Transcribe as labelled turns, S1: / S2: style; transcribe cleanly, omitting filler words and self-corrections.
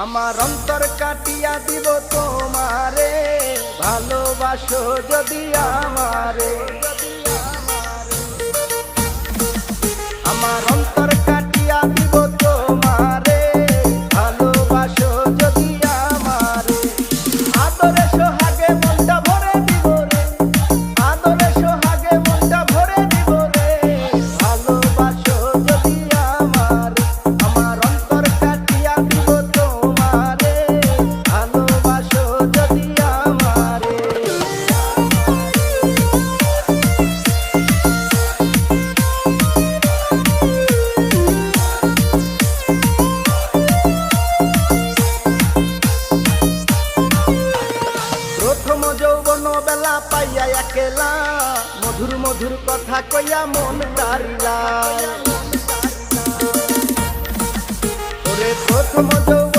S1: আমার অন্তর কাটিয়া দিব তোমারে, ভালোবাসো যদি আমারে। আমার অন্তর কাটিয়া দিব তোমারে, ভালোবাসো যদি আমারে। আদরে সোহাগে মনটা ভরে দিব রে, আদরে সোহাগে মনটা ভরে দিব রে, ভালোবাসো যদি আমারে। আমার অন্তর কাটিয়া দিব তোমারে, ভালোবাসো যদি আমারে। প্রথম যৌবন বেলা পাইয়া একেলা, মধুর মধুর কথা কইয়া মন তারিলা। ওরে প্রথম যৌবন